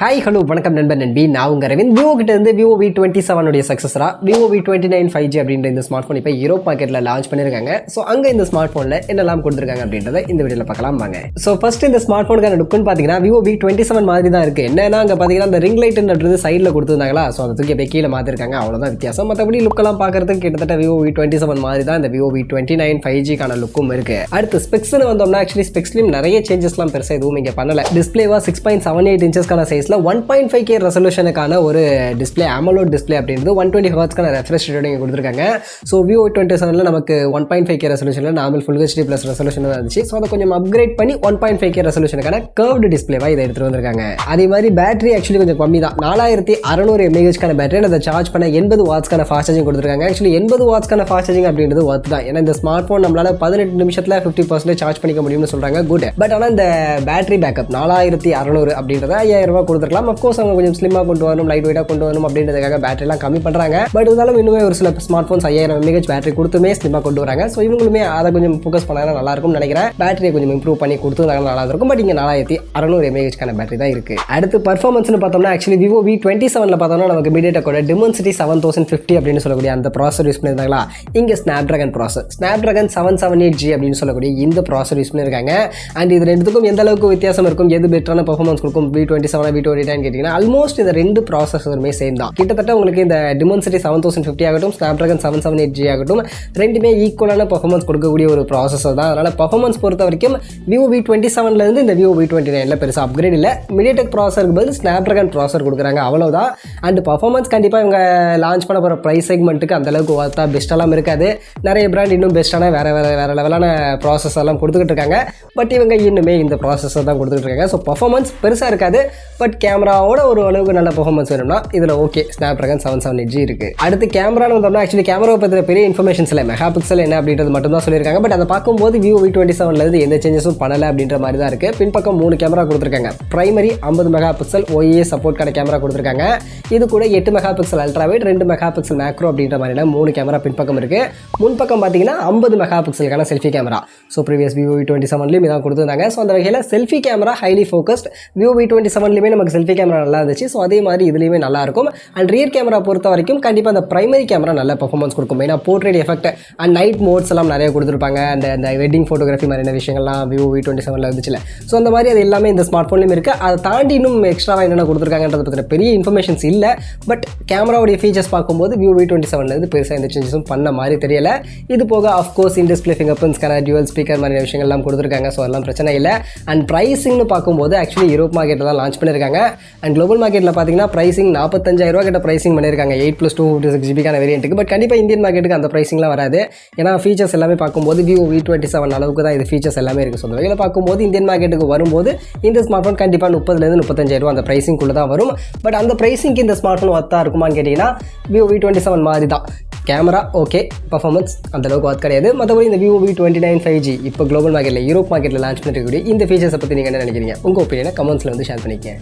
Hi hello வணக்கம் நண்பன் நண்பி நான் உங்கள் ரவிந்த். விவோ கிட்ட இருந்து விவோ V27 உடைய சக்ஸஸரா விவோ V29 5G அப்படின்ற இந்த ஸ்மார்ட் ஃபோன் இப்போ யூரோப் மார்க்கெட்டில் லான்ச் பண்ணியிருக்காங்க. ஸோ அங்கே இந்த ஸ்மார்ட் ஃபோனில் என்னெல்லாம் கொடுத்துருக்காங்க அப்படின்றத இந்த வீடியோவில் பார்க்கலாம் வாங்க. ஸோ ஃபர்ஸ்ட் இந்த ஸ்மார்ட் ஃபோனுக்கான லுக்குன்னு பார்த்தீங்கன்னா விவோ V27 மாதிரி தான் இருக்குது. என்னன்னா அங்கே பார்த்தீங்கன்னா அந்த ரிங் லைட்ன்றது சைடில் கொடுத்துருந்தாங்களா, ஸோ அதை தூக்கி அப்படியே கீழே மாற்றிருக்காங்க, அவ்வளோதான் வித்தியாசம். மற்றபடி லுக்கெல்லாம் பார்க்கறதுக்கு கிட்டத்தட்ட விவோ V27 மாதிரி தான் இந்த விவோ V29 5Gக்கான லுக்கும் இருக்குது. அடுத்து ஸ்பெக்ஸ்னு வந்தோம்னா ஆக்சுவலி ஸ்பெக்ஸ்லையும் நிறைய சேஞ்சஸ்லாம் பெருசாக எதுவும் இங்கே பண்ணலை. டிஸ்பிளேவா 6.78 இன்ச்சஸ்க்கான சைஸில் 1.5K ரெசல்யூஷனுக்கான ஒரு டிஸ்பிளே, AMOLED டிஸ்பிளே அப்படின்றது 120 ஹர்ட்ஸ்க்கான ரெஃப்ரெஷ் ரேட் இங்கே கொடுத்துருக்காங்க. ஸோ விவோ V27 நமக்கு 1.5K ரெசல்யூஷனில் normal full HD plus resolution இருந்துச்சு. ஸோ அதை கொஞ்சம் அப்கிரேட் பண்ணி 1.5K ரெசல்யூஷனுக்கான கர்வ்டு டிஸ்பிளேவா இதை எடுத்துகிட்டு வந்திருக்காங்க. அதே மாதிரி பேட்டரி ஆக்சுவலி கொஞ்சம் கம்மி தான், 4600 mAhக்கான பேட்டரி. அதை சார்ஜ் பண்ண 80 வாட்ஸ்க்கான ஃபாஸ்ட் சார்ஜிங் கொடுத்துருக்காங்க. ஆக்சுவலி 80 வாட்ஸ்க்கான ஃபாஸ்ட் சார்ஜிங் அப்படின்றது ஒர்த் தான். ஏன்னா இந்த ஸ்மார்ட் ஃபோன் நம்மளால 18 நிமிஷத்தில் 50% சார்ஜ் பண்ணிக்க முடியும்னு சொல்கிறாங்க, குட். பட் ஆனால் இந்த பேட்டரி பேக்கப் 4600 அப்படின்றத 5000 ரூபா கொடுத்துருக்கலாம். அஃப்கோர்ஸ் அவங்க கொஞ்சம் ஸ்லிம்மாக கொண்டு வரணும், லைட் வெயிட்டாக கொண்டு வரணும் அப்படின்றதுக்காக பேட்டரிலாம் கம்மி பண்ணுறாங்க. பட் இருந்தாலும் இன்னுமே ஒரு சில ஸ்மார்ட் ஃபோன்ஸ் 5000 mAh பேட்டரி கொடுத்துமே ஸ்லிம்மாக கொண்டு வராங்க. ஸோ இவங்களுமே அதை கொஞ்சம் ஃபோக்கஸ் பண்ணாங்கன்னா நல்லா இருக்கும்னு நினைக்கிறேன். பேட்டரியை கொஞ்சம் இம்ப்ரூவ் பண்ணி கொடுத்துருந்தாங்க நல்லா இருக்கும். பட் இங்கே 4600 mAhக்கான பேட்டரி தான் இருக்குது. அடுத்து பர்ஃபார்மன்ஸ்னு பார்த்தோம்னா ஆக்சுவலி விவோ V27 பார்த்தோம்னா நமக்கு மீடியாடெக்கோட Dimensity 7050 அப்படின்னு சொல்லக்கூடிய அந்த ப்ராசர் யூஸ் பண்ணியிருந்தாங்களா, இங்கே ஸ்னாப்ட்ராகன் ப்ராசர், ஸ்னாப்ட்ராகன் 778G அப்படின்னு சொல்லக்கூடிய இந்த ப்ராசர் யூஸ் பண்ணியிருக்காங்க. அண்ட் இது ரெண்டுத்துக்கும் எந்த அளவுக்கு வித்தியாசம் இருக்கும், எது பெட்டரான பர்ஃபார்மன்ஸ் கொடுக்கும் V27 V29 கேட்டிங்கன்னா ஆல்மோஸ்ட் இந்த ரெண்டு ப்ராசஸருமே சேம் தான். கிட்டத்தட்ட உங்களுக்கு இந்த Dimensity 7050 ஆகட்டும், ஸ்னாப்ட்ராகன் 778G ஆகட்டும், ரெண்டுமே ஈக்குவலான பர்ஃபார்மன்ஸ் கொடுக்கக்கூடிய ஒரு ப்ராசஸர் தான். அதனால் பர்ஃபார்மன்ஸ் பொறுத்த வரைக்கும் விவோ V27 இந்த விவோ V29 பெருசாக அப்கிரேட் இல்லை. மீடியாடெக் ப்ராசருக்கு பதில் ஸ்னாப்ட்ராகன் ப்ராசர் கொடுக்குறாங்க, அவ்வளோதான். அண்ட் பர்ஃபார்மன்ஸ் கண்டிப்பாக இவங்க லான்ச் பண்ண போகிற ப்ரைஸ் செக்மெண்ட்டுக்கு அந்தளவுக்கு ஒர்த்தாக பெஸ்ட்டெல்லாம் இருக்காது. நிறைய பிராண்ட் இன்னும் பெஸ்ட்டான வேறு லெவலான ப்ராசஸர்லாம் கொடுத்துக்கிட்டு இருக்காங்க. பட் இவங்க இன்னுமே இந்த ப்ராசஸர் தான் கொடுத்துட்டு இருக்காங்க. ஸோ பர்ஃபார்மன்ஸ் பெருசாக இருக்காது. பட் கேமராவோட ஒரு அளவுக்கு நல்ல பர்ஃபார்மன்ஸ் வேணும்னா இதில் ஓகே, ஸ்னாப்ட்ராகன் 778G இருக்குது. அடுத்து கேமரான்னு வந்தோம்னா ஆக்சுவலி கேமராவை பற்றின பெரிய இன்ஃபர்மேஷன்ஸ் இல்லை, மெகா பிக்சல் என்ன அப்படின்றது மட்டும் தான் சொல்லியிருக்காங்க. பட் அதை பார்க்கும்போது விவோ V27 எந்த சேஞ்சஸும் பண்ணலை அப்படின்ற மாதிரி தான் இருக்குது. பின்பக்கம் 3 கேமரா கொடுத்துருக்காங்க. பிரைமரி 50 மெகா பிக்சல் OIS சப்போர்ட்கான கேமரா கொடுத்துருக்காங்க. இது கூட 8 mega pixel ultra wide, 2 mega pixel macro அப்படின்ற மாதிரியான 3 கேமரா பின்பக்கம் இருக்குது. முன்பக்கம் பார்த்தீங்கன்னா 50 மெகா பிக்சலுக்கான selfie camera. So previous Vivo V27 இதான் கொடுத்துருந்தாங்க. ஸோ அந்த வகையில் selfie camera highly focused. Vivo V27 நமக்கு செல்ஃபி கேமரா நல்லா இருந்துச்சு. ஸோ அதே மாதிரி இதுலேயுமே நல்லா இருக்கும். அண்ட் ரியர் கேமரா பொறுத்த வரைக்கும் கண்டிப்பாக அந்த பிரைமரி கேமரா நல்ல பர்ஃபார்மன்ஸ் கொடுக்கும். ஏன்னா portrait effect and night modes எல்லாம் நிறைய கொடுத்துருப்பாங்க. அந்த வெட்டிங் ஃபோட்டோகிராஃபி மாதிரியான விஷயங்கள்லாம் விவோ V27 இருந்துச்சுல. ஸோ அந்த மாதிரி அது எல்லாமே இந்த ஸ்மார்ட் ஃபோன்லையும் இருக்குது. அதை தாண்டி இன்னும் எக்ஸ்ட்ராவாக என்னென்ன கொடுத்துருக்காங்கன்றத பற்றின பெரிய இன்ஃபர்மேஷன்ஸ் இல்லை. பட் கேமராவுடைய ஃபீச்சர்ஸ் பார்க்கும்போது விவோ V27 பெருசாக எந்த சேஞ்சஸும் பண்ண மாதிரி தெரியல. இது போக ஆஃப்கோர்ஸ் இன் டிஸ்பிளே ஃபிங்கர் பிரிண்ட்ஸ்க்கான டியூவல் ஸ்பீக்கர் மாதிரியான விஷயங்கள்லாம் கொடுத்துருக்காங்க. ஸோ அதெல்லாம் பிரச்சனை இல்லை. அண்ட் ப்ரைஸிங்னு பார்க்கும்போது ஆக்சுவலி யூரோப் மார்க்கெட்டில் தான் லான்ச் பண்ணியிருக்காங்க. அண்ட் குளோபல் மார்க்கெட்டில் பார்த்தீங்கன்னா ப்ரைஸிங் 45,000 கிட்ட ப்ரைஸிங் பண்ணியிருக்காங்க 8+256GB வேரியண்ட்டுக்கு. பட் கண்டிப்பாக இந்தியன் மார்க்கெட்டுக்கு அந்த ப்ரைஸிங்லாம் வராது. ஏன்னா ஃபீச்சர்ஸ் எல்லாமே பார்க்கும்போது விவோ V27 அளவுக்கு தான் இது ஃபீச்சர்ஸ் எல்லாமே இருக்குது. ஸோ அந்த வகையில் பார்க்கும்போது இந்தியன் மார்க்கெட்டுக்கு வரும்போது இந்த ஸ்மார்ட் ஃபோன் கண்டிப்பாக 30,000 35,000 அந்த ப்ரைஸிங்குள்ளே தான் வரும். பட் அந்த ப்ரைஸிங்க்கு இந்த ஸ்மார்ட் ஃபோன் ஒர்த்தாக இருக்குமான்னு கேட்டிங்கன்னா விவோ V27 மாதிரி தான். கேமரா ஓகே, பர்ஃபார்மன்ஸ் அந்தளவுக்கு ஒர்த் கிடையாது. மற்றபடி இந்த விவோ V29 5G இப்போ குளோபல் மார்க்கெட்டில் யூரோப் மார்க்கெட்டில் லான்ச் பண்ணிருக்கக்கூடிய இந்த ஃபீச்சர்ஸை பற்றி நீங்கள் என்ன நினைக்கிறீங்க? உங்கள் ஒப்பீனியனை கமெண்ட்ஸில் வந்து ஷேர் பண்ணிக்கங்க.